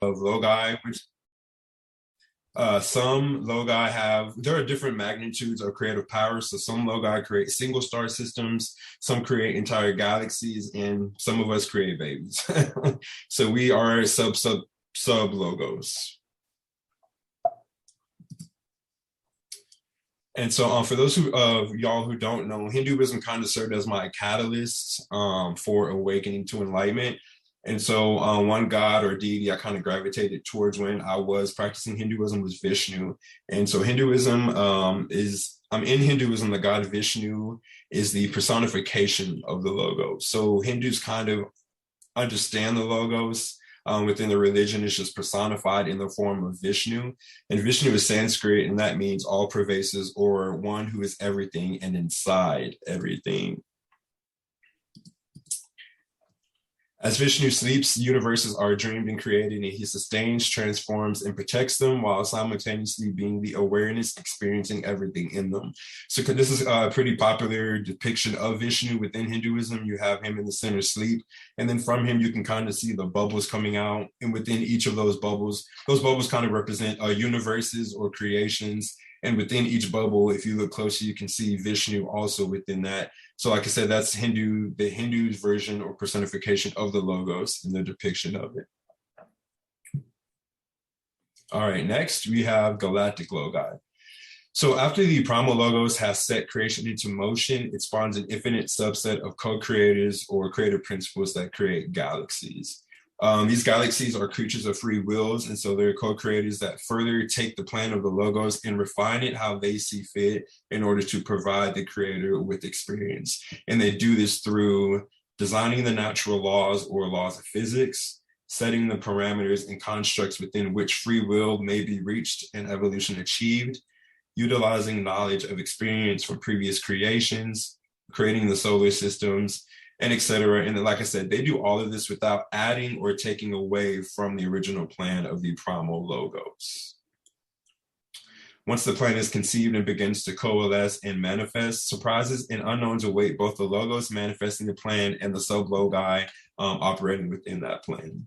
of logi, which some logi there are different magnitudes of creative power. So some logi create single star systems, some create entire galaxies, and some of us create babies. So we are sub logos. And so for those of y'all who don't know, Hinduism kind of served as my catalyst for awakening to enlightenment. And so one god or deity I kind of gravitated towards when I was practicing Hinduism was Vishnu. And so in Hinduism, the god Vishnu is the personification of the logos. So Hindus kind of understand the logos within the religion is just personified in the form of Vishnu. And Vishnu is Sanskrit, and that means all pervasive, or one who is everything and inside everything. As Vishnu sleeps, universes are dreamed and created, and he sustains, transforms, and protects them while simultaneously being the awareness experiencing everything in them. So this is a pretty popular depiction of Vishnu within Hinduism. You have him in the center sleep, and then from him, you can kind of see the bubbles coming out. And within each of those bubbles kind of represent universes or creations. And within each bubble, if you look closer, you can see Vishnu also within that. So like I said, that's the Hindu's version or personification of the logos and the depiction of it. All right, next we have galactic logi. So after the primal logos has set creation into motion, it spawns an infinite subset of co-creators or creative principles that create galaxies. These galaxies are creatures of free wills, and so they're co-creators that further take the plan of the logos and refine it how they see fit in order to provide the creator with experience. And they do this through designing the natural laws or laws of physics, setting the parameters and constructs within which free will may be reached and evolution achieved, utilizing knowledge of experience from previous creations, creating the solar systems, and et cetera. And like I said, they do all of this without adding or taking away from the original plan of the primal logos. Once the plan is conceived and begins to coalesce and manifest, surprises and unknowns await both the logos manifesting the plan and the sub-logi operating within that plan.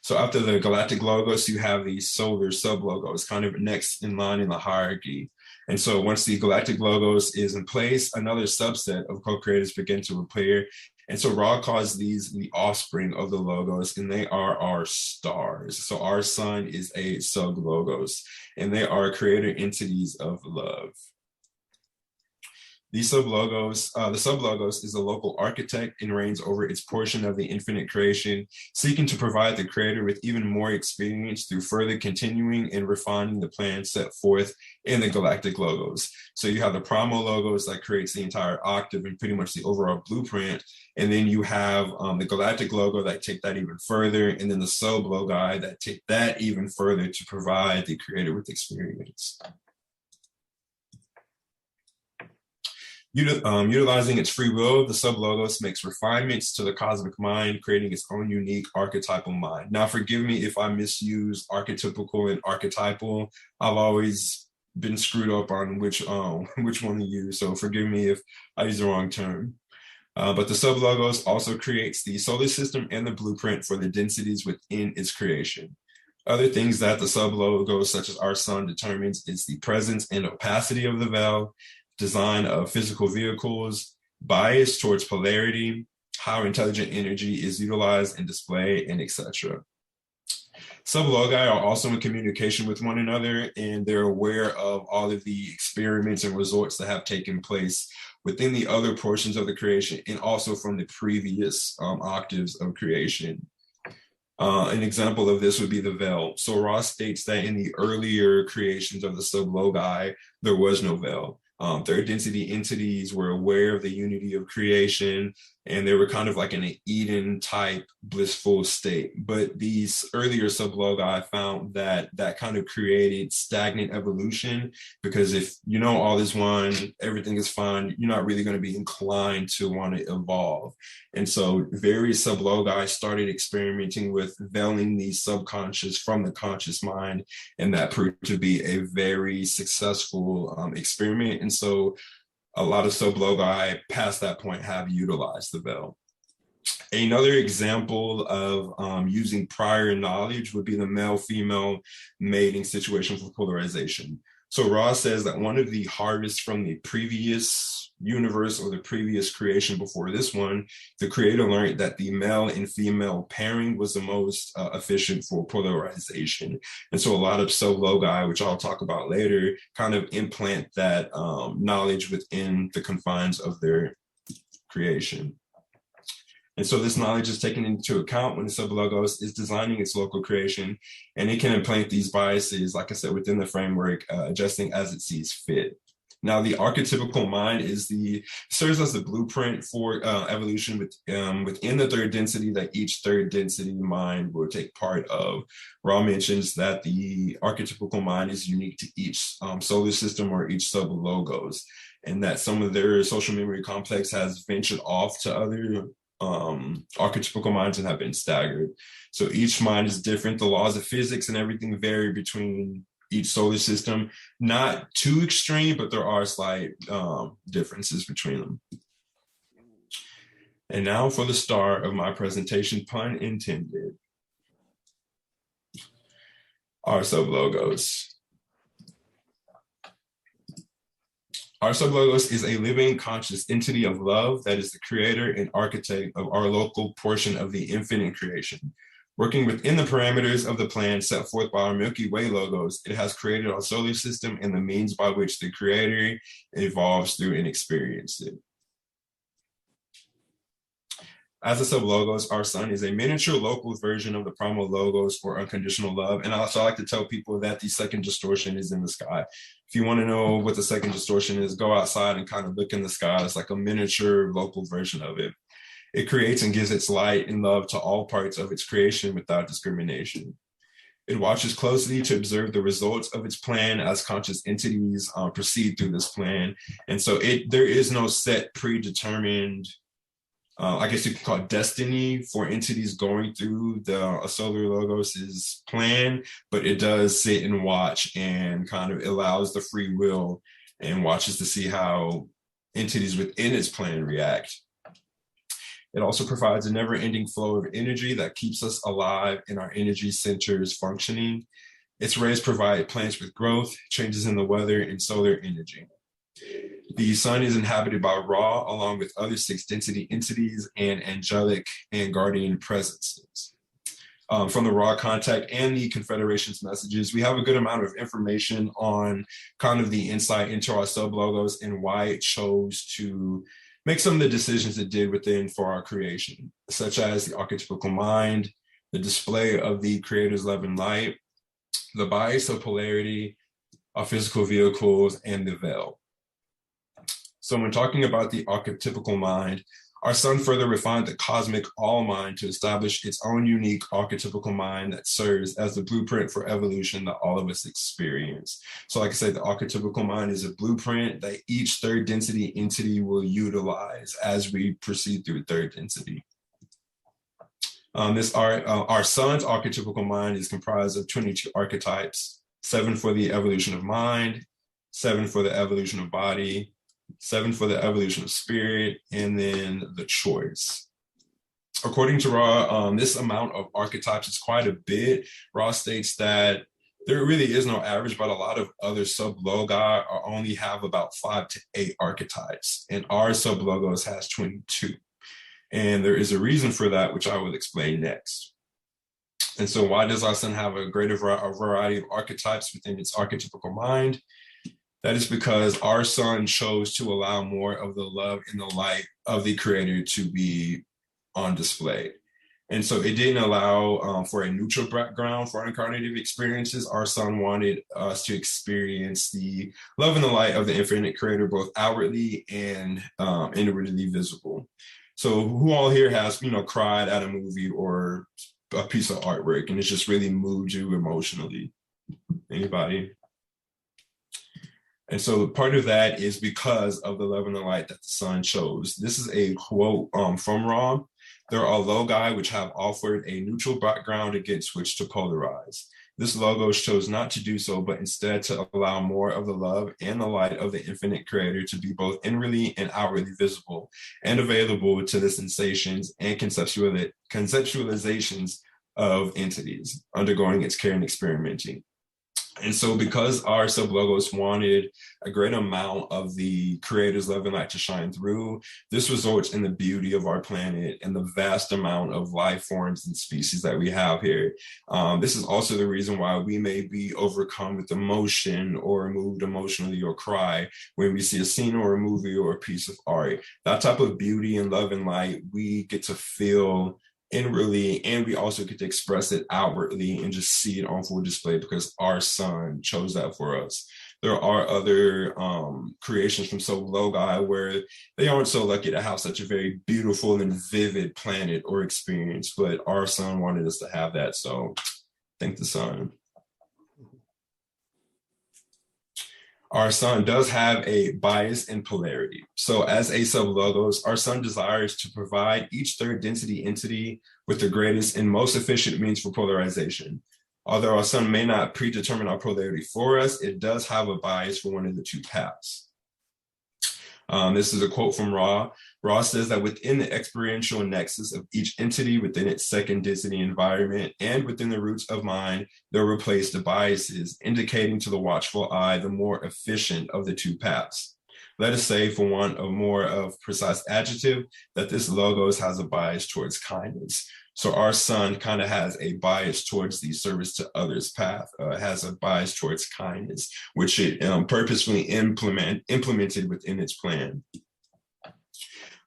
So after the galactic logos, you have the solar sub-logos, kind of next in line in the hierarchy. And so once the galactic logos is in place, another subset of co-creators begin to appear. And so Ra calls these the offspring of the logos, and they are our stars. So our sun is a sub-logos, and they are creator entities of love. The sub-logos is a local architect and reigns over its portion of the infinite creation, seeking to provide the creator with even more experience through further continuing and refining the plan set forth in the galactic logos. So you have the primal logos that creates the entire octave and pretty much the overall blueprint. And then you have the galactic logo that take that even further, and then the sub-logi that take that even further to provide the creator with experience. Utilizing its free will, the sub-logos makes refinements to the cosmic mind, creating its own unique archetypal mind. Now, forgive me if I misuse archetypical and archetypal. I've always been screwed up on which one to use, so forgive me if I use the wrong term. But the sub-logos also creates the solar system and the blueprint for the densities within its creation. Other things that the sub-logos, such as our sun, determines is the presence and opacity of the veil, design of physical vehicles, bias towards polarity, how intelligent energy is utilized and displayed, and etc. Sub-logi are also in communication with one another, and they're aware of all of the experiments and results that have taken place within the other portions of the creation and also from the previous octaves of creation. An example of this would be the veil. So Ross states that in the earlier creations of the sub-logi, there was no veil. Third density entities were aware of the unity of creation, and they were kind of like in an Eden type blissful state. But these earlier sub-logi found that that kind of created stagnant evolution, because if you know all is one, everything is fine, you're not really going to be inclined to want to evolve. And so various sub-logi started experimenting with veiling the subconscious from the conscious mind, and that proved to be a very successful experiment. And so a lot of sub-logi past that point have utilized the veil. Another example of using prior knowledge would be the male-female mating situation for polarization. So Ross says that one of the harvests from the previous universe or the previous creation before this one, the creator learned that the male and female pairing was the most efficient for polarization. And so a lot of sub-logi, which I'll talk about later, kind of implant that knowledge within the confines of their creation. And so this knowledge is taken into account when the sublogos is designing its local creation, and it can implant these biases, like I said, within the framework, adjusting as it sees fit. Now, the archetypical mind serves as the blueprint for evolution within the third density that each third density mind will take part of. Ra mentions that the archetypical mind is unique to each solar system or each sublogos, and that some of their social memory complex has ventured off to other archetypical minds and have been staggered. So each mind is different. The laws of physics and everything vary between each solar system. Not too extreme, but there are slight differences between them. And now for the start of my presentation, pun intended, our sublogos. Our sublogos is a living, conscious entity of love that is the creator and architect of our local portion of the infinite creation. Working within the parameters of the plan set forth by our Milky Way logos, it has created our solar system and the means by which the creator evolves through and experiences it. As a sublogos, our sun is a miniature local version of the primal logos or unconditional love. And also I like to tell people that the second distortion is in the sky. If you want to know what the second distortion is, go outside and kind of look in the sky. It's like a miniature local version of it. It creates and gives its light and love to all parts of its creation without discrimination. It watches closely to observe the results of its plan as conscious entities proceed through this plan. And so there is no set predetermined I guess you could call it destiny for entities going through the solar logos's plan, but it does sit and watch and kind of allows the free will and watches to see how entities within its plan react. It also provides a never-ending flow of energy that keeps us alive and our energy centers functioning. Its rays provide plants with growth, changes in the weather, and solar energy. The sun is inhabited by Ra, along with other 6 density entities and angelic and guardian presences. From the Ra contact and the Confederation's messages, we have a good amount of information on kind of the insight into our sublogos and why it chose to make some of the decisions it did within for our creation, such as the archetypical mind, the display of the creator's love and light, the bias of polarity, our physical vehicles, and the veil. So when talking about the archetypical mind, our sun further refined the cosmic all mind to establish its own unique archetypical mind that serves as the blueprint for evolution that all of us experience. So like I said, the archetypical mind is a blueprint that each third density entity will utilize as we proceed through third density. Our sun's archetypical mind is comprised of 22 archetypes, 7 for the evolution of mind, 7 for the evolution of body, 7 for the evolution of spirit, and then the choice. According to Ra, this amount of archetypes is quite a bit. Ra states that there really is no average, but a lot of other sublogi only have about 5 to 8 archetypes, and our sublogos has 22. And there is a reason for that, which I will explain next. And so why does our sun have a greater variety of archetypes within its archetypical mind? That is because our sun chose to allow more of the love and the light of the creator to be on display. And so it didn't allow for a neutral background for incarnative experiences. Our sun wanted us to experience the love and the light of the infinite creator, both outwardly and inwardly visible. So who all here has, cried at a movie or a piece of artwork and it's just really moved you emotionally? Anybody? And so part of that is because of the love and the light that the sun chose. This is a quote from Ra. There are logi which have offered a neutral background against which to polarize. This logos chose not to do so, but instead to allow more of the love and the light of the infinite creator to be both inwardly and outwardly visible and available to the sensations and conceptualizations of entities undergoing its care and experimenting. And so because our sublogos wanted a great amount of the creator's love and light to shine through, this results in the beauty of our planet and the vast amount of life forms and species that we have here. This is also the reason why we may be overcome with emotion or moved emotionally or cry when we see a scene or a movie or a piece of art. That type of beauty and love and light, we get to feel inwardly, and we also get to express it outwardly and just see it on full display because our sun chose that for us. There are other creations from Logi where they aren't so lucky to have such a very beautiful and vivid planet or experience, but our sun wanted us to have that, so thank the sun. Our sun does have a bias and polarity. So as a sublogos, our sun desires to provide each third density entity with the greatest and most efficient means for polarization. Although our sun may not predetermine our polarity for us, it does have a bias for one of the two paths. This is a quote from Ra. Ra says that within the experiential nexus of each entity within its second density environment and within the roots of mind, there were placed the biases, indicating to the watchful eye the more efficient of the two paths. Let us say, for want of more of precise adjective, that this logos has a bias towards kindness. So our sun kind of has a bias towards the service to others path, has a bias towards kindness, which it purposefully implemented within its plan.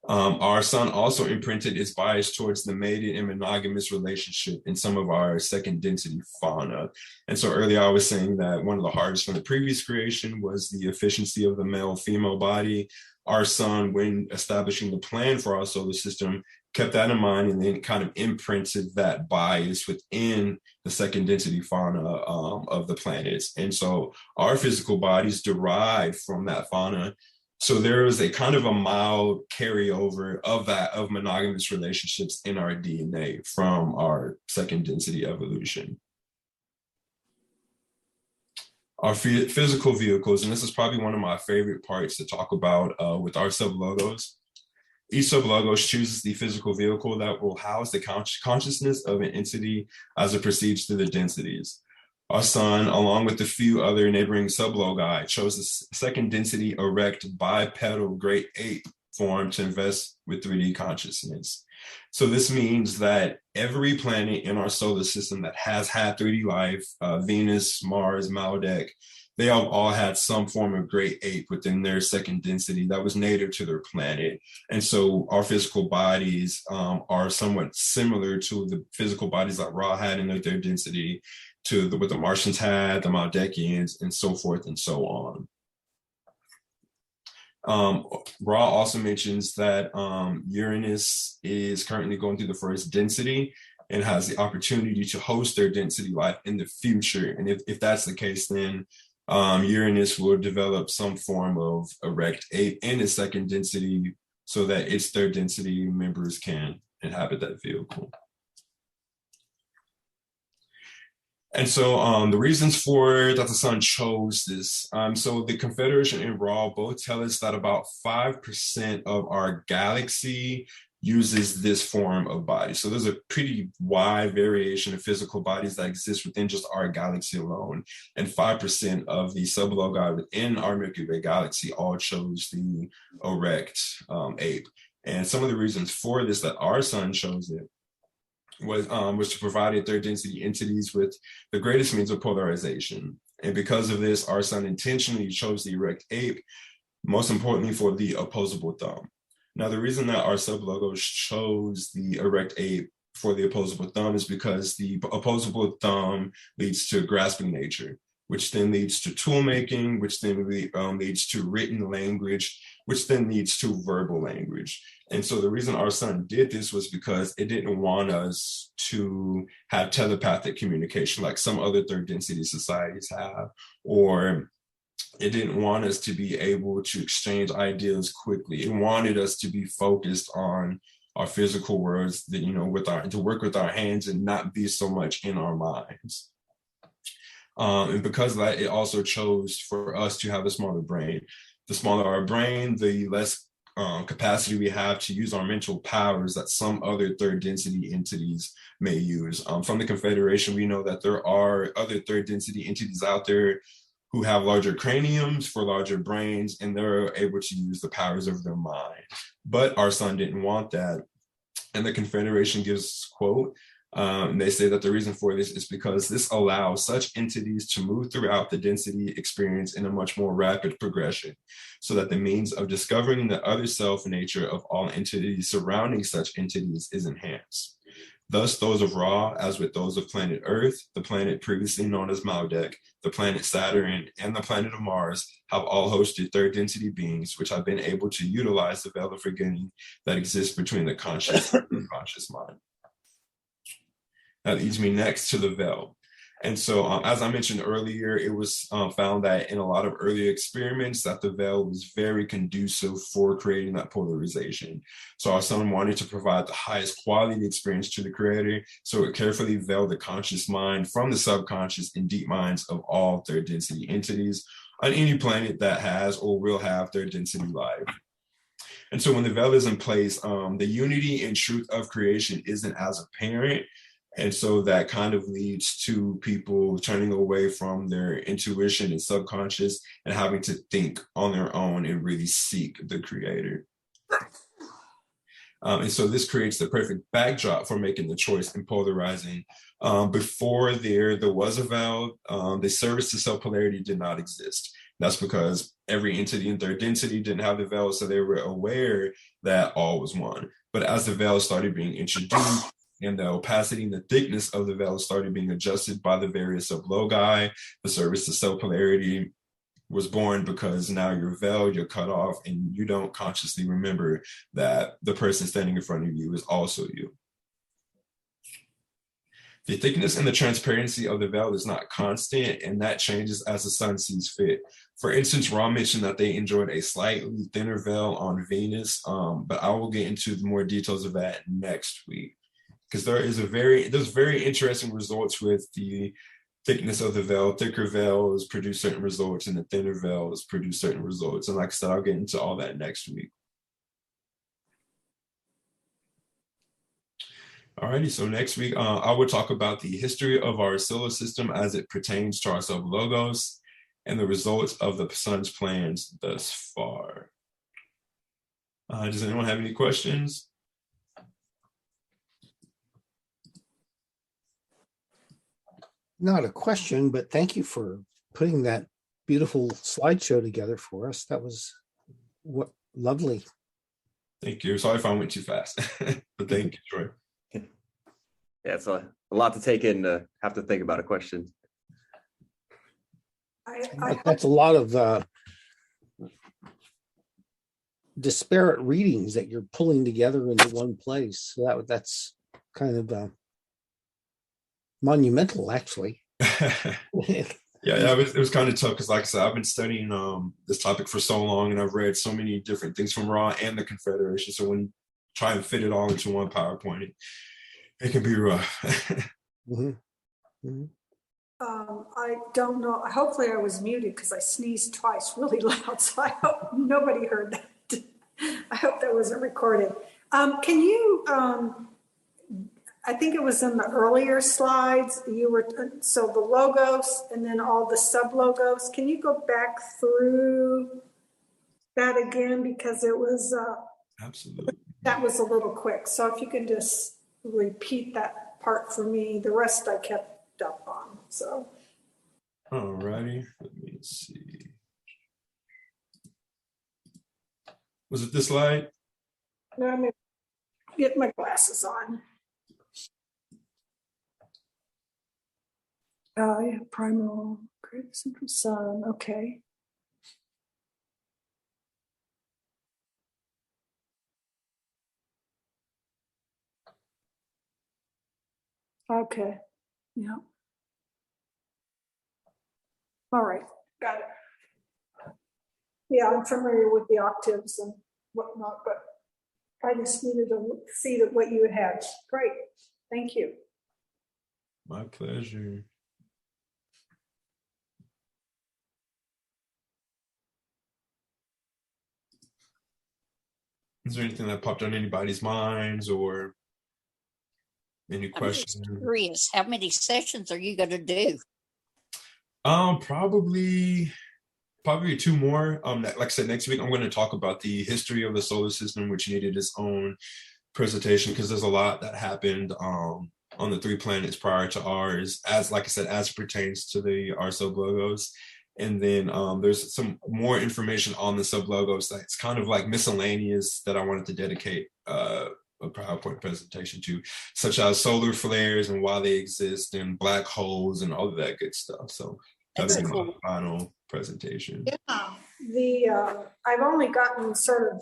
Our sun also imprinted its bias towards the mated and monogamous relationship in some of our second density fauna. And so earlier I was saying that one of the hardest from the previous creation was the efficiency of the male-female body. Our sun, when establishing the plan for our solar system, kept that in mind and then kind of imprinted that bias within the second density fauna of the planets. And so our physical bodies derive from that fauna. So there is a kind of a mild carryover of that, of monogamous relationships in our DNA from our second density evolution. Our physical vehicles, and this is probably one of my favorite parts to talk about with our sublogos. Each sublogos chooses the physical vehicle that will house the consciousness of an entity as it proceeds through the densities. Our sun, along with a few other neighboring sublogi, chose the second density erect bipedal great ape form to invest with 3D consciousness. So this means that every planet in our solar system that has had 3D life, Venus, Mars, Maldek, they have all had some form of great ape within their second density that was native to their planet. And so our physical bodies are somewhat similar to the physical bodies that Ra had in their third density, to what the Martians had, the Maldekians, and so forth and so on. Ra also mentions that Uranus is currently going through the first density and has the opportunity to host their density life in the future. And if that's the case, then Uranus will develop some form of erect ape in its second density so that its third density members can inhabit that vehicle. And so the reasons for that the sun chose this. So the Confederation and Ra both tell us that about 5% of our galaxy uses this form of body. So there's a pretty wide variation of physical bodies that exist within just our galaxy alone. And 5% of the sublogi within our Milky Way galaxy all chose the erect ape. And some of the reasons for this, that our sun chose it, was to provide third density entities with the greatest means of polarization. And because of this, our sun intentionally chose the erect ape, most importantly for the opposable thumb. Now, the reason that our sublogos chose the erect ape for the opposable thumb is because the opposable thumb leads to grasping nature, which then leads to tool making, which then leads to written language, which then leads to verbal language. And so the reason our sun did this was because it didn't want us to have telepathic communication like some other third density societies have, or it didn't want us to be able to exchange ideas quickly. It wanted us to be focused on our physical worlds, that, you know, to work with our hands and not be so much in our minds. And because of that, it also chose for us to have a smaller brain. The smaller our brain, the less capacity we have to use our mental powers that some other third density entities may use. From the Confederation, we know that there are other third density entities out there who have larger craniums for larger brains, and they're able to use the powers of their mind. But our sun didn't want that. And the Confederation gives, quote, and they say that the reason for this is because this allows such entities to move throughout the density experience in a much more rapid progression, so that the means of discovering the other self nature of all entities surrounding such entities is enhanced. Thus, those of Ra, as with those of planet Earth, the planet previously known as Maldek, the planet Saturn, and the planet of Mars, have all hosted third density beings, which have been able to utilize the veil of forgetting that exists between the conscious and unconscious mind. That leads me next to the veil. And so, as I mentioned earlier, it was found that in a lot of early experiments that the veil was very conducive for creating that polarization. So our sun wanted to provide the highest quality experience to the creator, so it carefully veiled the conscious mind from the subconscious and deep minds of all third density entities on any planet that has or will have third density life. And so when the veil is in place, the unity and truth of creation isn't as apparent. And so that kind of leads to people turning away from their intuition and subconscious and having to think on their own and really seek the creator. And so this creates the perfect backdrop for making the choice and polarizing. Before there was a veil, the service to self-polarity did not exist. That's because every entity in third density didn't have the veil, so they were aware that all was one. But as the veil started being introduced, and the opacity and the thickness of the veil started being adjusted by the various sublogi, the service to self-polarity was born, because now you're veiled, you're cut off, and you don't consciously remember that the person standing in front of you is also you. The thickness and the transparency of the veil is not constant, and that changes as the sun sees fit. For instance, Ra mentioned that they enjoyed a slightly thinner veil on Venus, but I will get into the more details of that next week. Because there's very interesting results with the thickness of the veil. Thicker veils produce certain results, and the thinner veils produce certain results. And like I said, I'll get into all that next week. Alrighty, so next week I will talk about the history of our solar system as it pertains to our sub-logos and the results of the sun's plans thus far. Does anyone have any questions? Not a question, but thank you for putting that beautiful slideshow together for us. That was lovely. Thank you. Sorry if I went too fast, but thank you, Troy. Yeah, it's a lot to take in to have to think about a question. That's a lot of disparate readings that you're pulling together into one place. So that's kind of monumental, actually. Yeah, it was kind of tough because, like I said, I've been studying this topic for so long, and I've read so many different things from Ra and the Confederation. So when you try and fit it all into one PowerPoint, it can be rough. Mm-hmm. Mm-hmm. I don't know. Hopefully I was muted because I sneezed twice really loud, so I hope nobody heard that. I hope that wasn't recorded. Can you, I think it was in the earlier slides, so the logos and then all the sub-logos. Can you go back through that again? Because it was, Absolutely. That was a little quick. So if you can just repeat that part for me, the rest I kept up on. So. Alrighty, let me see. Was it this slide? Let me get my glasses on. Yeah, primal, great central sun. Okay. Okay. Yeah. All right. Got it. Yeah, I'm familiar with the octaves and whatnot, but I just needed to see that what you had. Great. Thank you. My pleasure. Is there anything that popped on anybody's minds or any I'm questions? just curious, how many sessions are you going to do? Probably two more. Like I said, next week I'm going to talk about the history of the solar system, which needed its own presentation because there's a lot that happened on the 3 planets prior to ours, as like I said, as it pertains to our sublogos. And then there's some more information on the sublogos that's kind of like miscellaneous that I wanted to dedicate a PowerPoint presentation to, such as solar flares and why they exist, and black holes and all of that good stuff. So that'll be my final presentation. Yeah, I've only gotten sort of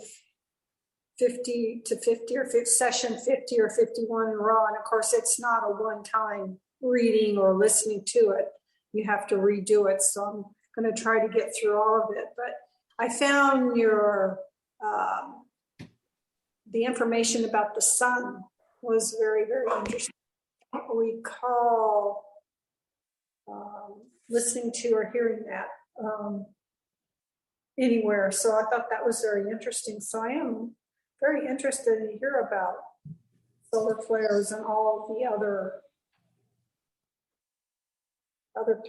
50 to 50 or session 50 or 51 in raw, and of course it's not a one-time reading or listening to it. You have to redo it, so I'm going to try to get through all of it. But I found your the information about the sun was very, very interesting. I don't recall listening to or hearing that anywhere, so I thought that was very interesting. So I am very interested to hear about solar flares and all of the other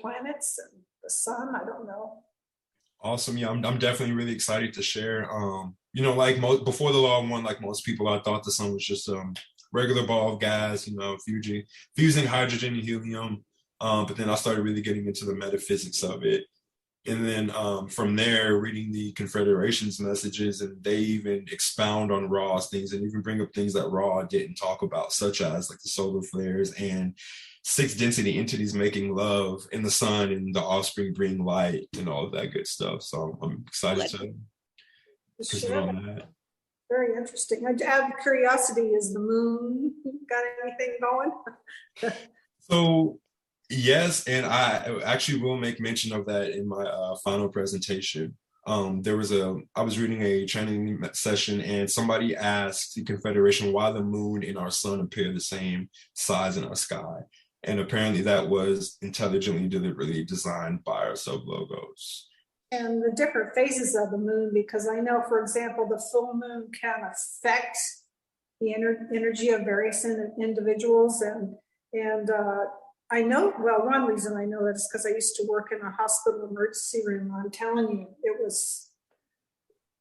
planets and the sun. I don't know. Awesome. Yeah, I'm definitely really excited to share. Like before the law of one, like most people, I thought the sun was just a regular ball of gas, fusing hydrogen and helium. But then I started really getting into the metaphysics of it. And then from there, reading the Confederation's messages, and they even expound on Ra's things and even bring up things that Ra didn't talk about, such as like the solar flares and 6 density entities making love in the sun and the offspring bring light and all of that good stuff. So I'm excited to present on that. Very interesting. Out of curiosity, is the moon got anything going? So yes, and I actually will make mention of that in my final presentation. I was reading a training session, and somebody asked the Confederation why the moon and our sun appear the same size in our sky. And apparently that was intelligently, deliberately designed by our sublogos. And the different phases of the moon, because I know, for example, the full moon can affect the energy of various individuals. And I know, well, one reason I know that is because I used to work in a hospital emergency room. I'm telling you, it was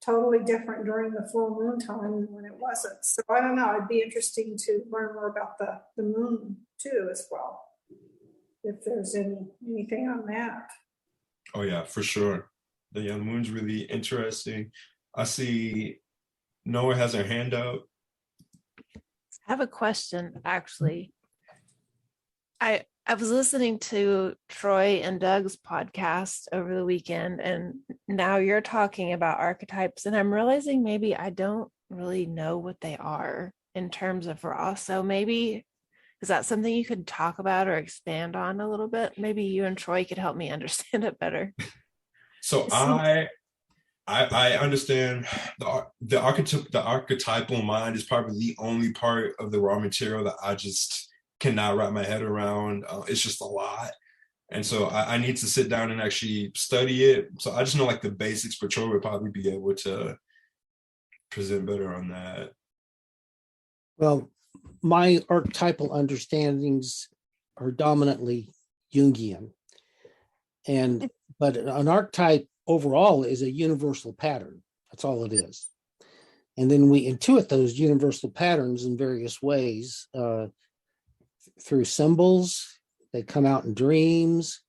totally different during the full moon time than when it wasn't. So I don't know, it'd be interesting to learn more about the moon too as well, if there's anything on that. Oh yeah, for sure. The moon's really interesting. I see Noah has her hand up. I have a question, actually. I was listening to Troy and Doug's podcast over the weekend, and now you're talking about archetypes, and I'm realizing maybe I don't really know what they are in terms of Ra. So maybe, is that something you could talk about or expand on a little bit? Maybe you and Troy could help me understand it better. So I understand the archetypal mind is probably the only part of the raw material that I just cannot wrap my head around. It's just a lot. And so I need to sit down and actually study it. So I just know like the basics, but Troy would probably be able to present better on that. Well, my archetypal understandings are dominantly Jungian. But an archetype overall is a universal pattern. That's all it is. And then we intuit those universal patterns in various ways through symbols. They come out in dreams.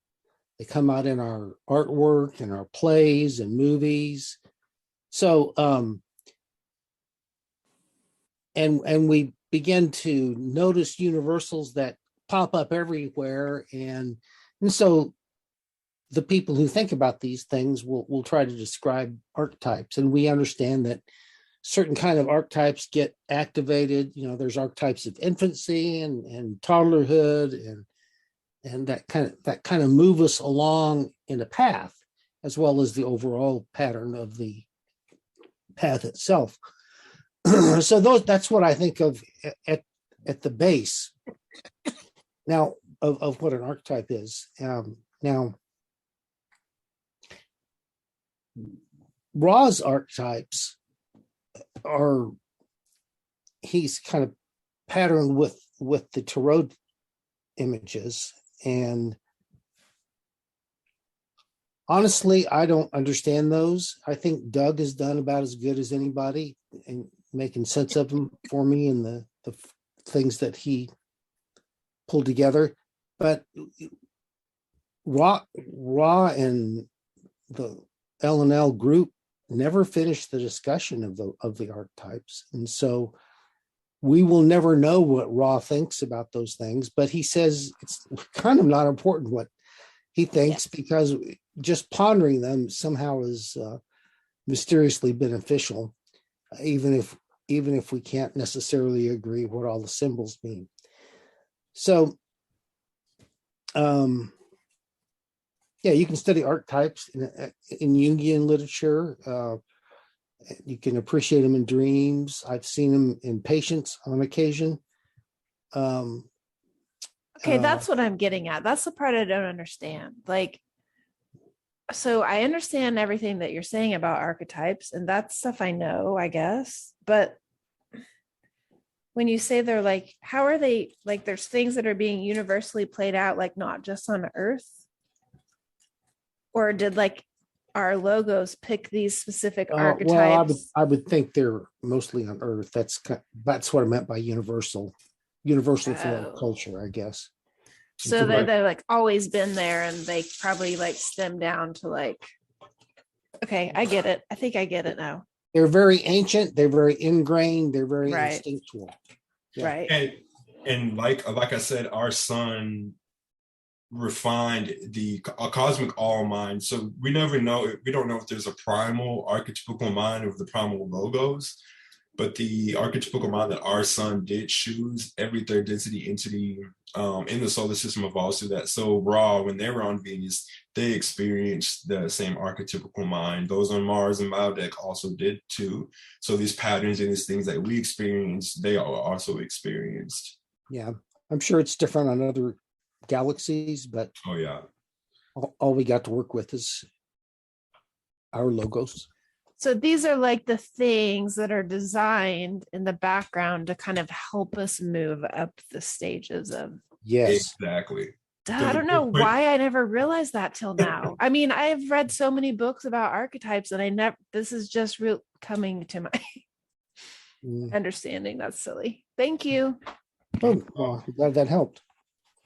They come out in our artwork and our plays and movies. So, and we begin to notice universals that pop up everywhere. And so the people who think about these things will try to describe archetypes. And we understand that certain kind of archetypes get activated. There's archetypes of infancy and toddlerhood and that kind of move us along in a path, as well as the overall pattern of the path itself. So that's what I think of at the base now of what an archetype is. Now, Ra's archetypes are, he's kind of patterned with the tarot images, and honestly, I don't understand those. I think Doug has done about as good as anybody in making sense of them for me and the things that he pulled together. But Ra and the L&L group never finished the discussion of the archetypes, and so we will never know what Ra thinks about those things. But he says it's kind of not important what he thinks, because just pondering them somehow is mysteriously beneficial, even if we can't necessarily agree what all the symbols mean. So, yeah, you can study archetypes in Jungian literature. You can appreciate them in dreams. I've seen them in patients on occasion. Okay, that's what I'm getting at. That's the part I don't understand. Like, so I understand everything that you're saying about archetypes, and that's stuff I know, I guess. But when you say they're like, how are they, like, there's things that are being universally played out, like not just on Earth? Or did like our logos pick these specific archetypes? Well, I would think they're mostly on Earth. That's what I meant by universal for our culture, I guess. So they've like always been there, and they probably like stem down to like, okay, I get it. I think I get it now. They're very ancient. They're very ingrained. They're very Right. instinctual. Yeah. Right. And like I said, our son refined a cosmic all mind. So we never know. We don't know if there's a primal archetypical mind of the primal logos, but the archetypical mind that our son did choose, every third density entity in the solar system evolves through that. So Ra, when they were on Venus, they experienced the same archetypical mind. Those on Mars and Maldek also did too. So these patterns and these things that we experienced, they are also experienced. Yeah, I'm sure it's different on other galaxies, but oh yeah, all we got to work with is our logos. So these are like the things that are designed in the background to kind of help us move up the stages of. Yes, exactly. I don't know why I never realized that till now. I mean, I've read so many books about archetypes, and this is just coming to my understanding. That's silly. Thank you. Oh, well, I'm glad that helped.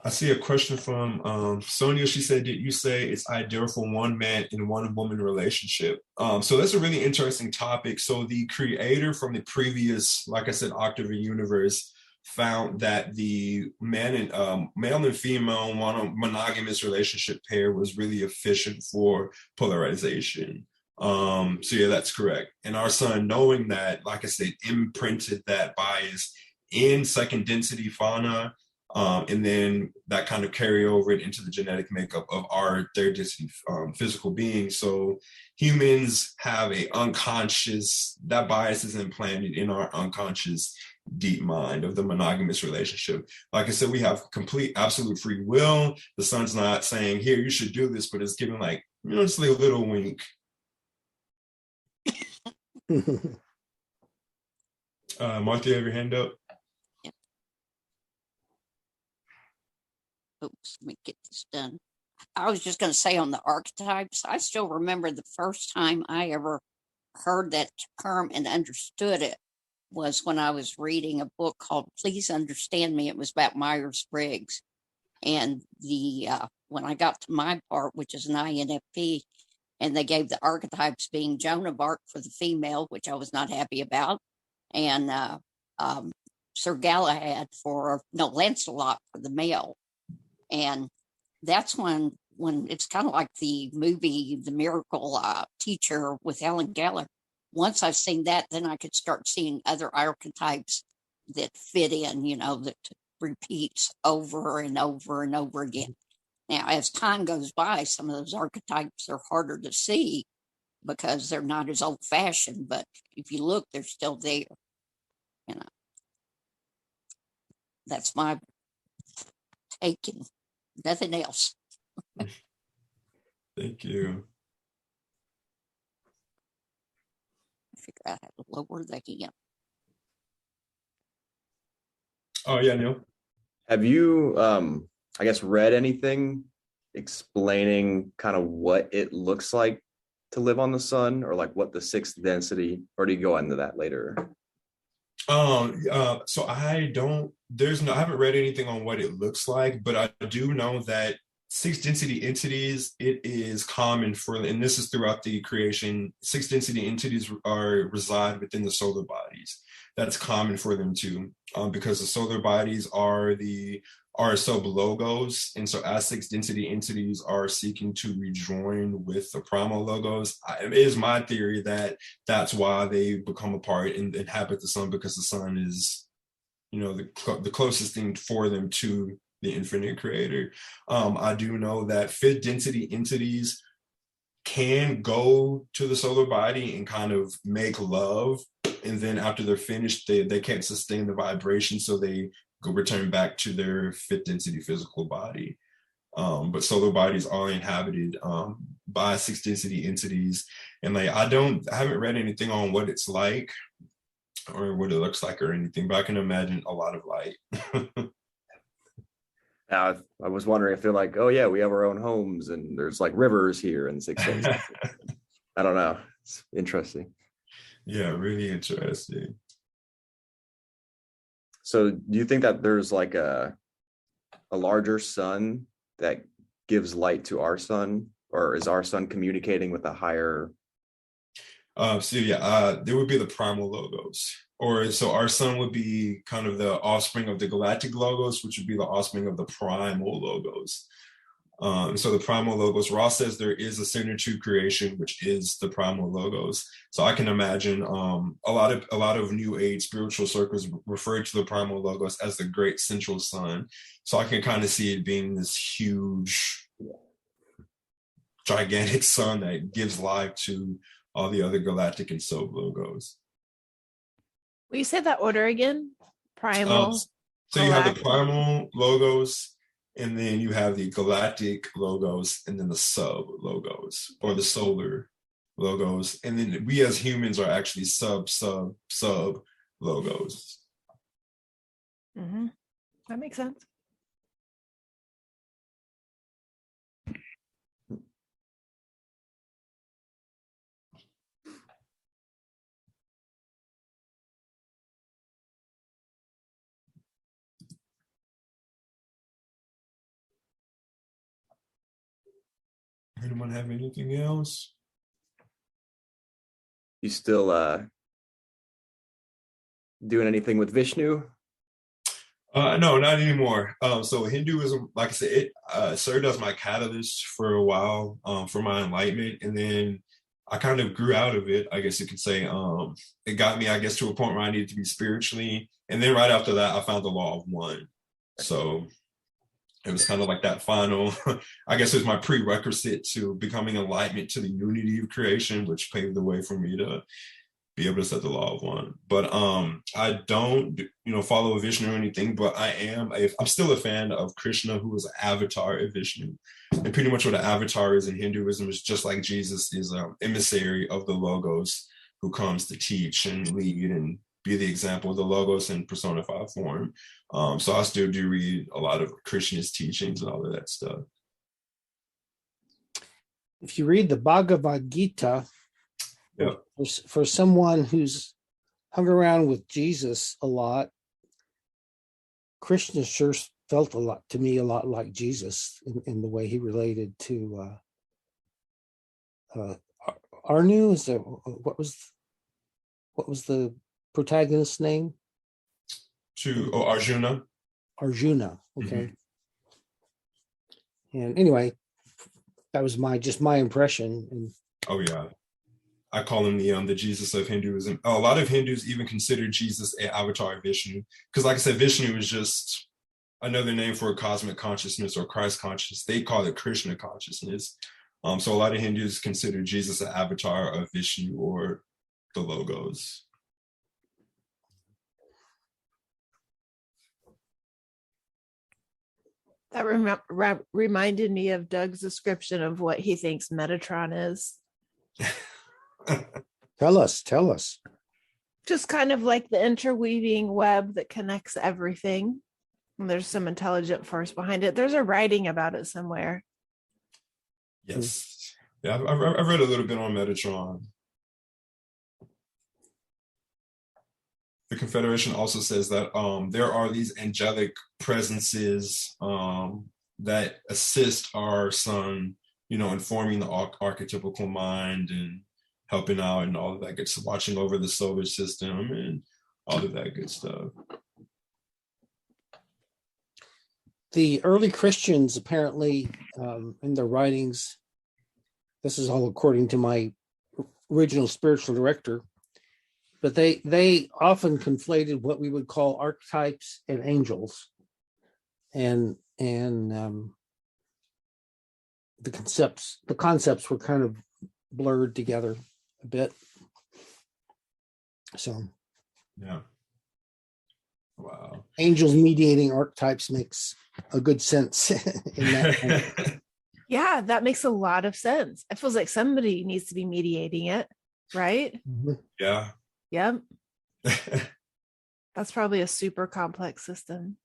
I see a question from Sonia. She said, did you say it's ideal for one man and one woman relationship? So that's a really interesting topic. So the creator from the previous, like I said, Octave universe found that the male and female monogamous relationship pair was really efficient for polarization. So yeah, that's correct. And our son, knowing that, like I said, imprinted that bias in second density fauna. And then that kind of carry over it into the genetic makeup of our third density physical beings. So humans have that bias is implanted in our unconscious deep mind of the monogamous relationship. Like I said, we have complete, absolute free will. The son's not saying, here, you should do this, but it's giving like, just like a little wink. Martha, you have your hand up? Oops, let me get this done. I was just going to say on the archetypes, I still remember the first time I ever heard that term and understood it was when I was reading a book called Please Understand Me. It was about Myers-Briggs. And when I got to my part, which is an INFP, and they gave the archetypes being Joan of Arc for the female, which I was not happy about, and Sir Galahad Lancelot for the male. And that's when it's kind of like the movie, The Miracle Teacher with Helen Keller. Once I've seen that, then I could start seeing other archetypes that fit in, that repeats over and over and over again. Now, as time goes by, some of those archetypes are harder to see because they're not as old-fashioned, but if you look, they're still there. You know, that's my take and nothing else. Thank you. Figure out how to lower the hand. Oh yeah, Neil. Have you, I guess, read anything explaining kind of what it looks like to live on the sun, or like what the sixth density, or do you go into that later? So I haven't read anything on what it looks like, but I do know that sixth density entities, it is common for, and this is throughout the creation, sixth density entities reside within the solar bodies. That's common for them too, because the solar bodies are sub-logos, and so as sixth density entities are seeking to rejoin with the primal logos, it is my theory that that's why they become a part and inhabit the sun, because the sun is, the closest thing for them to the infinite creator. I do know that fifth density entities can go to the solar body and kind of make love, and then after they're finished, they can't sustain the vibration, so they return back to their fifth density physical body. But solar bodies are inhabited by sixth density entities, and like I haven't read anything on what it's like or what it looks like or anything, but I can imagine a lot of light. I was wondering if they're like, oh yeah, we have our own homes and there's like rivers here and six things. I don't know. It's interesting. Yeah, really interesting. So do you think that there's like a larger sun that gives light to our sun, or is our sun communicating with a higher? There would be the primal logos, or so our sun would be kind of the offspring of the galactic logos, which would be the offspring of the primal logos. So the primal logos, Ross says there is a center to creation, which is the primal logos. So I can imagine a lot of New Age spiritual circles refer to the primal logos as the great central sun. So I can kind of see it being this huge, gigantic sun that gives life to all the other galactic and sub logos. Will you say that order again? Primal. So you have the galactic. primal logos, and then you have the galactic logos, and then the sub logos, or the solar logos. And then we as humans are actually sub logos. Mm-hmm. That makes sense. Anyone have anything else? You still doing anything with Vishnu? No, not anymore. So Hinduism, like I said, it served as my catalyst for a while, for my enlightenment, and then I kind of grew out of it, I guess you could say. It got me, I guess, to a point where I needed to be spiritually, and then right after that, I found the law of one. So it was kind of like that final, I guess it was my prerequisite to becoming enlightenment to the unity of creation, which paved the way for me to be able to set the law of one. But I don't, follow Vishnu or anything, but I'm still a fan of Krishna, who is an avatar of Vishnu. And pretty much what an avatar is in Hinduism is just like Jesus is an emissary of the logos who comes to teach and lead and be the example of the logos in personified form. So I still do read a lot of Krishna's teachings and all of that stuff. If you read the Bhagavad Gita, yeah, for someone who's hung around with Jesus a lot, Krishna sure felt a lot like Jesus in the way he related to Arnu. Is that what was the protagonist's name? Arjuna. Arjuna. Okay. And anyway, that was my impression. And oh yeah, I call him the Jesus of Hinduism. A lot of Hindus even consider Jesus an avatar of Vishnu, because like I said, Vishnu is just another name for cosmic consciousness or Christ consciousness. They call it Krishna consciousness. So a lot of Hindus consider Jesus an avatar of Vishnu or the logos. That reminded me of Doug's description of what he thinks Metatron is. Tell us. Just kind of like the interweaving web that connects everything. And there's some intelligent force behind it. There's a writing about it somewhere. Yes. Yeah, I've read a little bit on Metatron. The Confederation also says that there are these angelic presences that assist our sun, informing the archetypical mind and helping out and all of that good stuff, watching over the solar system and all of that good stuff. The early Christians apparently, in their writings, this is all according to my original spiritual director, but they often conflated what we would call archetypes and angels, and the concepts were kind of blurred together a bit. So, yeah. Wow. Angels mediating archetypes makes a good sense in that. Yeah, that makes a lot of sense. It feels like somebody needs to be mediating it, right? Mm-hmm. Yeah. Yep. That's probably a super complex system.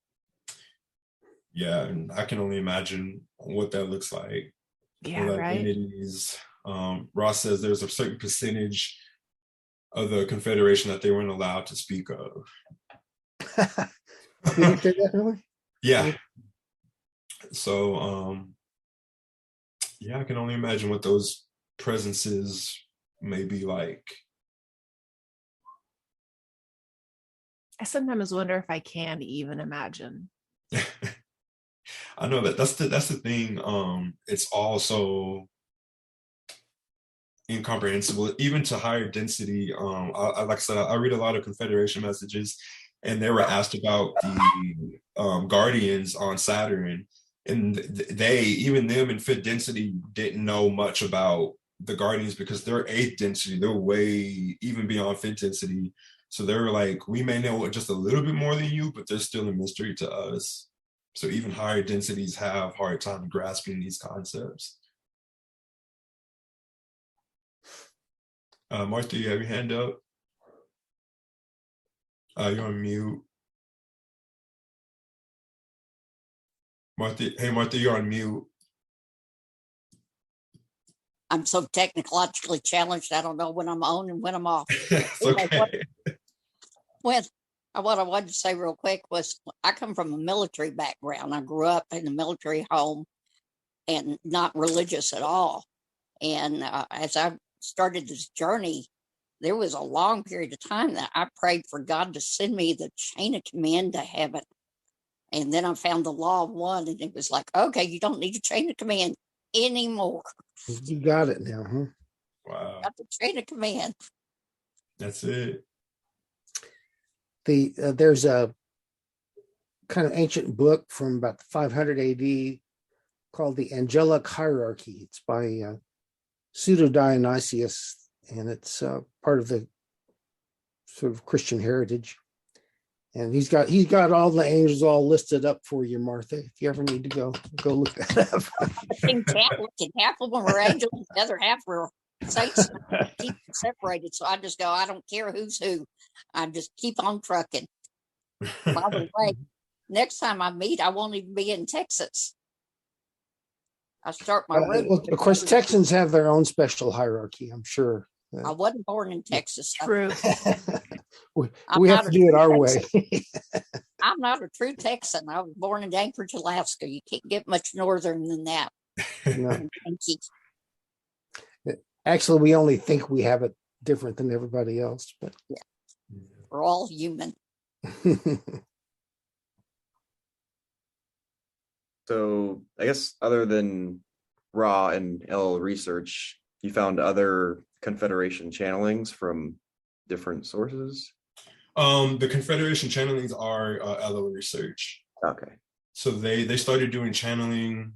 Yeah, and I can only imagine what that looks like. Yeah, right. Entities. Ross says there's a certain percentage of the Confederation that they weren't allowed to speak of. Yeah. So, I can only imagine what those presences may be like. I sometimes wonder if I can even imagine. I know that's the thing. It's also incomprehensible, even to higher density. I like I said, I read a lot of Confederation messages, and they were asked about the Guardians on Saturn, and even them in fifth density didn't know much about the Guardians because they're eighth density. They're way even beyond fifth density. So they were like, we may know just a little bit more than you, but there's still a mystery to us. So even higher densities have hard time grasping these concepts. Martha, you have your hand up? You're on mute. Martha, you're on mute. I'm so technologically challenged. I don't know when I'm on and when I'm off. It's okay. What I wanted to say real quick was I come from a military background. I grew up in a military home and not religious at all. And as I started this journey, there was a long period of time that I prayed for God to send me the chain of command to heaven. And then I found the law of one, and it was like, okay, you don't need a chain of command anymore. You got it now, huh? Wow. Got the chain of command. That's it. There's a kind of ancient book from about 500 AD called The Angelic Hierarchy. It's by Pseudo Dionysius, and it's part of the sort of Christian heritage. And he's got all the angels all listed up for you, Martha. If you ever need to go look that up. I think half of them were angels, the other half were saints. Keep them separated. So I just go, I don't care who's who. I just keep on trucking. By the way, next time I meet, I won't even be in Texas. I start my road. Well, of course, Texans have their own special hierarchy, I'm sure. I wasn't born in Texas. True. we have to do it our way. I'm not a true Texan. I was born in Anchorage, Alaska. You can't get much northern than that. No. Actually, we only think we have it different than everybody else, but yeah, we're all human. So I guess other than Raw and LL research, you found other Confederation channelings from different sources? The Confederation channelings are LL research. Okay. So they started doing channeling,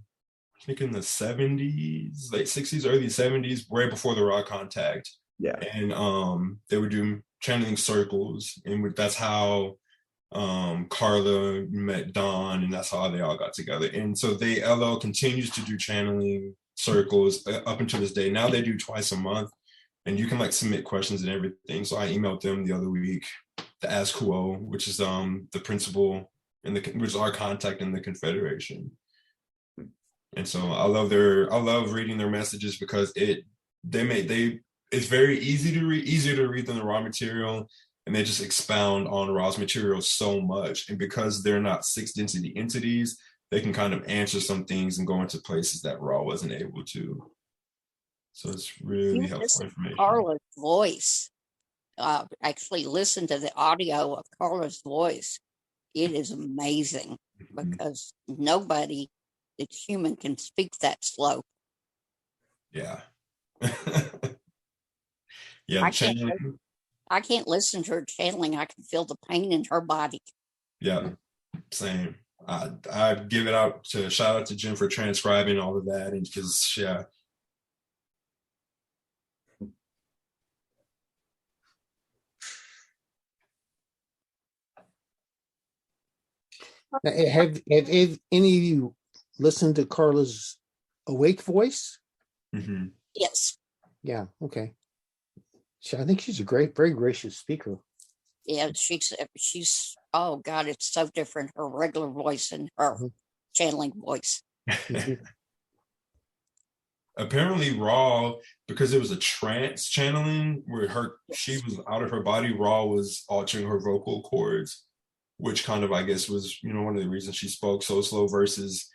I think in the 70s, late 60s, early 70s, right before the Raw contact. Yeah. And they were doing channeling circles, and that's how Carla met Don, and that's how they all got together. And so LL continues to do channeling circles up until this day. Now they do twice a month, and you can like submit questions and everything. So I emailed them the other week to ask Kuo, which is the principal which is our contact in the Confederation. And so I love reading their messages because it's very easier to read than the raw material, and they just expound on Ra's material so much. And because they're not sixth density entities, they can kind of answer some things and go into places that Ra wasn't able to. So it's really helpful information. Carla's voice. Actually listen to the audio of Carla's voice. It is amazing because nobody that's human can speak that slow. Yeah. Yeah. I can't listen to her channeling. I can feel the pain in her body. Yeah, same. I give it out to shout out to Jim for transcribing all of that, and because yeah. Have any of you listened to Carla's awake voice? Mm-hmm. Yes. Yeah. Okay. I think she's a very gracious speaker. Yeah, she's oh God, it's so different, her regular voice and her channeling voice. Apparently Ra, because it was a trance channeling where she was out of her body, Ra was altering her vocal cords, which kind of I guess was one of the reasons she spoke so slow versus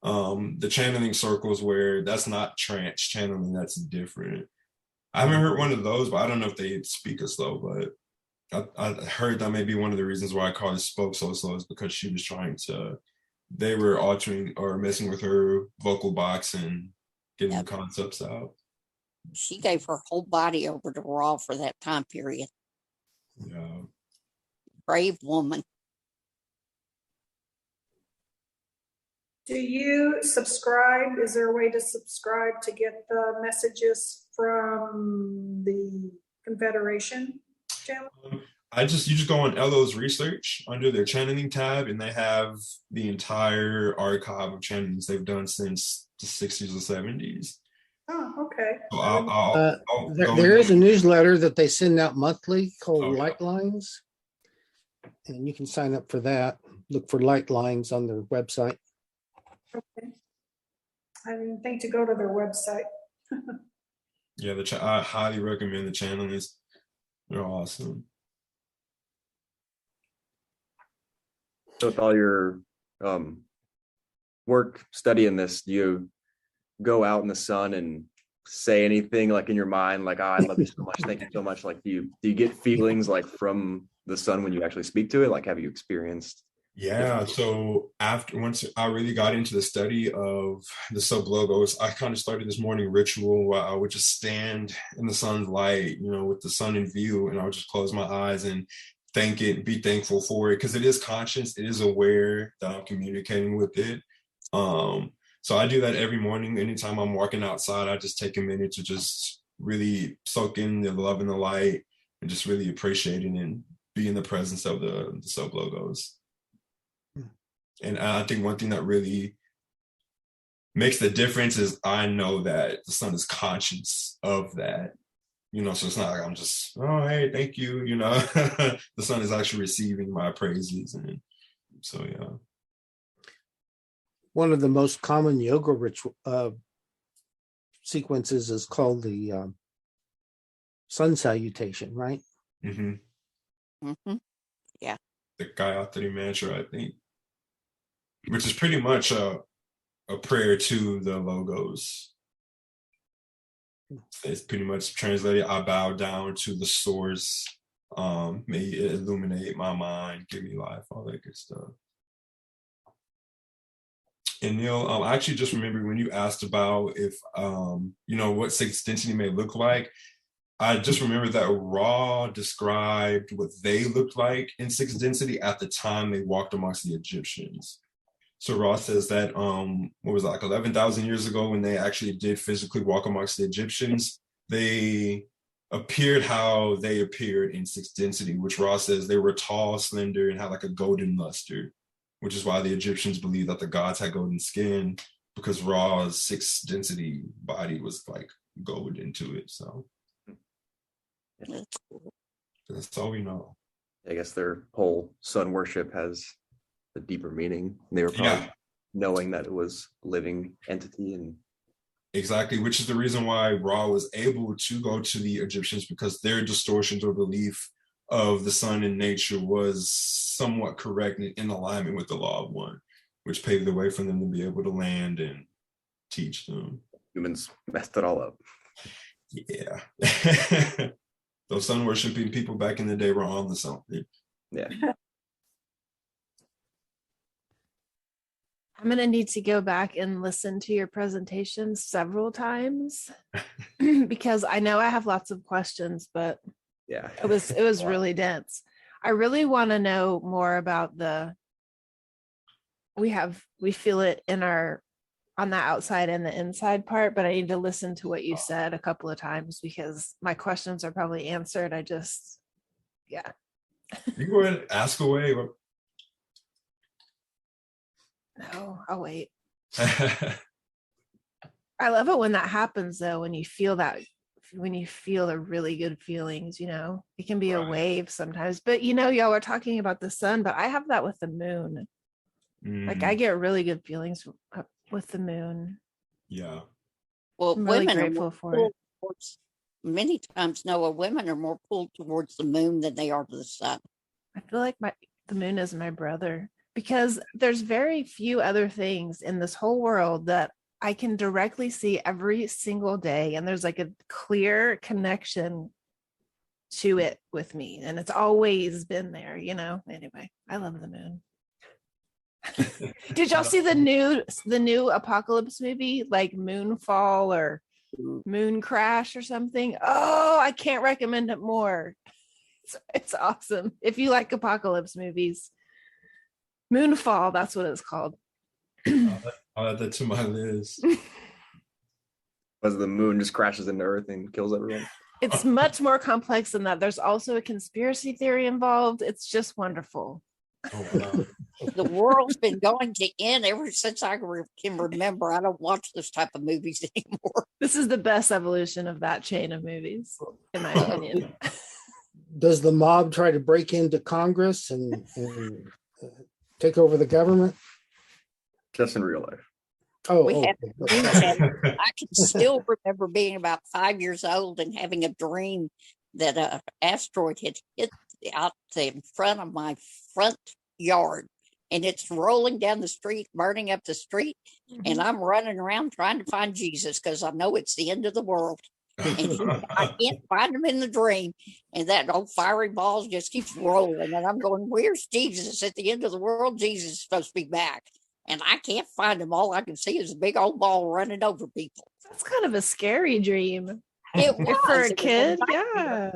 the channeling circles where that's not trance channeling, that's different. I haven't heard one of those, but I don't know if they speak as slow, but I heard that may be one of the reasons why Carla spoke so slow is because she was they were altering or messing with her vocal box and getting the concepts out. She gave her whole body over to Ra for that time period. Yeah. Brave woman. Do you subscribe? Is there a way to subscribe to get the messages from the Confederation channel? You just go on LO's research under their channeling tab, and they have the entire archive of channelings they've done since the 60s or 70s. Oh, okay. So there is a newsletter that they send out monthly called Light Lines, and you can sign up for that. Look for Light Lines on their website. Okay. I didn't think to go to their website. Yeah, I highly recommend the channelings. They're awesome. So with all your work studying this, do you go out in the sun and say anything like in your mind, like, I love you so much, thank you so much? Like, do you get feelings like from the sun when you actually speak to it? Like, have you experienced? Yeah, so once I really got into the study of the sub-logos, I kind of started this morning ritual where I would just stand in the sun's light, with the sun in view, and I would just close my eyes and thank it, be thankful for it, because it is conscious, it is aware that I'm communicating with it. So I do that every morning. Anytime I'm walking outside, I just take a minute to just really soak in the love and the light and just really appreciating and be in the presence of the sub-logos. And I think one thing that really makes the difference is I know that the sun is conscious of that, so it's not like I'm just, oh, hey, thank you, the sun is actually receiving my praises. And so, yeah. One of the most common yoga ritual sequences is called the sun salutation, right? Mm-hmm. Mm-hmm. Yeah. The Gayatri Mantra, I think, which is pretty much a prayer to the logos. It's pretty much translated, I bow down to the source. May it illuminate my mind, give me life, all that good stuff. And Neil, I actually just remembered when you asked about if, what sixth density may look like, I just remember that Ra described what they looked like in sixth density at the time they walked amongst the Egyptians. So Ra says that, 11,000 years ago when they actually did physically walk amongst the Egyptians, they appeared how they appeared in sixth density, which Ra says they were tall, slender, and had like a golden luster, which is why the Egyptians believed that the gods had golden skin, because Ra's sixth density body was like golden to it. So That's cool. that's all we know. I guess their whole sun worship has a deeper meaning. They were probably knowing that it was a living entity. And exactly, which is the reason why Ra was able to go to the Egyptians, because their distortions or belief of the sun and nature was somewhat correct and in alignment with the law of one, which paved the way for them to be able to land and teach them. humans messed it all up. Yeah. Those sun worshiping people back in the day were on to something. Yeah. I'm going to need to go back and listen to your presentation several times because I know I have lots of questions, but Yeah. it was really dense. I really want to know more about we feel it in our, on the outside and the inside part, but I need to listen to what you said a couple of times because my questions are probably answered. You can go ahead and ask away. No, I'll wait. I love it when that happens though, when you feel the really good feelings, it can be a Right. wave sometimes, but y'all are talking about the sun, but I have that with the moon. Like I get really good feelings with the moon. Yeah. Well, I'm really women are grateful more for it. pulled towards, many times, Noah, women are more pulled towards the moon than they are to the sun. I feel like the moon is my brother because there's very few other things in this whole world that I can directly see every single day. And there's like a clear connection to it with me. And it's always been there, Anyway, I love the moon. Did y'all see the new apocalypse movie, like Moonfall or Moon Crash or something? Oh, I can't recommend it more. It's awesome. If you like apocalypse movies, Moonfall, that's what it's called. I'll add that to my list. Because the moon just crashes into Earth and kills everyone. It's much more complex than that. There's also a conspiracy theory involved. It's just wonderful. Oh, wow. The world's been going to end ever since I can remember. I don't watch those type of movies anymore. This is the best evolution of that chain of movies, in my opinion. Does the mob try to break into Congress and take over the government? Just in real life. We Oh, had okay. I can still remember being about 5 years old and having a dream that an asteroid had hit out in front of my front yard, and it's rolling down the street, burning up the street, and I'm running around trying to find Jesus because I know it's the end of the world. And I can't find him in the dream, and that old fiery ball just keeps rolling, and I'm going, where's Jesus? At the end of the world, Jesus is supposed to be back, and I can't find him. All I can see is a big old ball running over people. That's kind of a scary dream. It was For a It was kid, nightmare. yeah.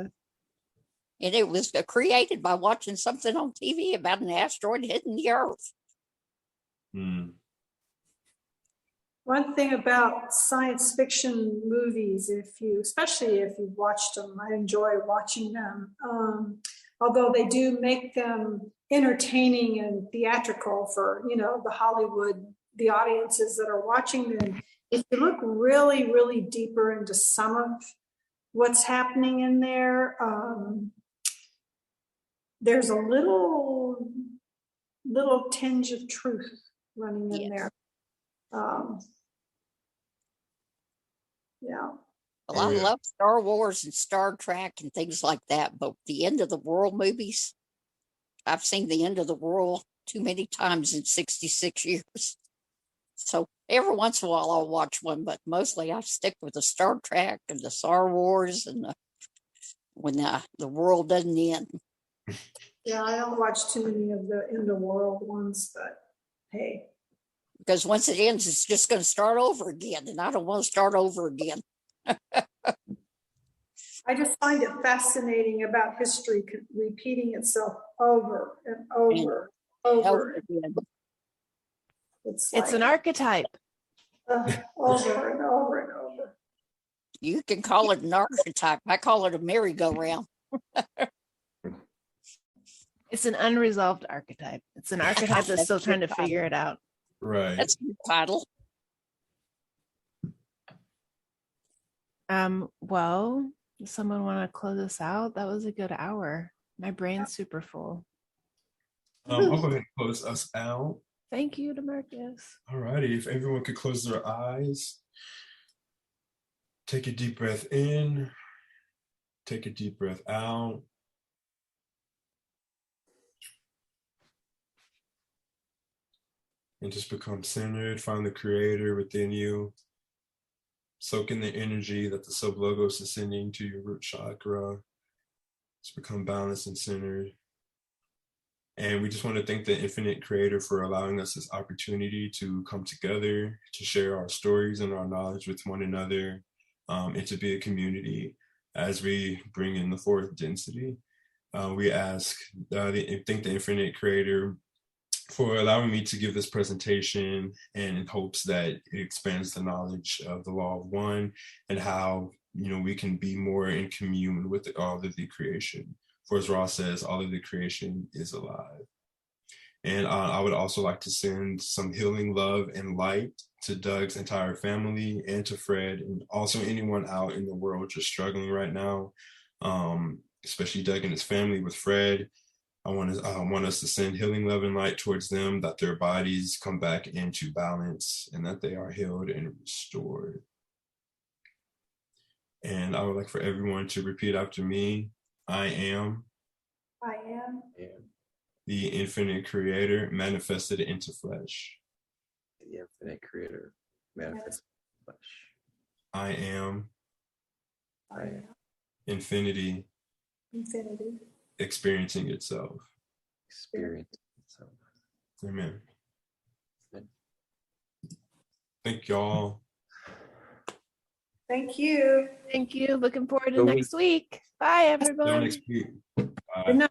And it was created by watching something on TV about an asteroid hitting the Earth. One thing about science fiction movies, especially if you've watched them, I enjoy watching them. Although they do make them entertaining and theatrical for, the audiences that are watching them. If you look really, really deeper into some of what's happening in there, there's a little tinge of truth running in there. Yeah. Well, I love Star Wars and Star Trek and things like that, but the end of the world movies, I've seen the end of the world too many times in 66 years. So every once in a while I'll watch one, but mostly I stick with the Star Trek and the Star Wars and when the world doesn't end. Yeah, I don't watch too many of the end of world ones, but hey. Because once it ends, it's just going to start over again, and I don't want to start over again. I just find it fascinating about history repeating itself over and over and over again. It's an archetype. Over and over and over. You can call it an archetype. I call it a merry-go-round. It's an unresolved archetype. It's an archetype that's still trying to figure it out. Right. That's the title. Well, does someone want to close us out? That was a good hour. My brain's super full. I'll go ahead and close us out. Thank you, DeMarcus. All righty. If everyone could close their eyes, take a deep breath in, take a deep breath out. And just become centered. Find the creator within you. Soak in the energy that the sub-logos is sending to your root chakra. Just become balanced and centered. And we just want to thank the infinite creator for allowing us this opportunity to come together, to share our stories and our knowledge with one another, and to be a community as we bring in the fourth density. We thank the infinite creator for allowing me to give this presentation, and in hopes that it expands the knowledge of the law of one and how, we can be more in commune with all of the creation. For as Ra says, all of the creation is alive. And I would also like to send some healing love and light to Doug's entire family and to Fred, and also anyone out in the world just struggling right now, especially Doug and his family with Fred. I want us to send healing love and light towards them, that their bodies come back into balance and that they are healed and restored. And I would like for everyone to repeat after me. I am the infinite creator manifested into flesh. The infinite creator manifested in flesh. I am infinity experiencing itself. experience itself. Amen. Thank y'all. Thank you. Thank you. Looking forward to So next week. Bye, See y'all everyone. next week. Bye. Good night.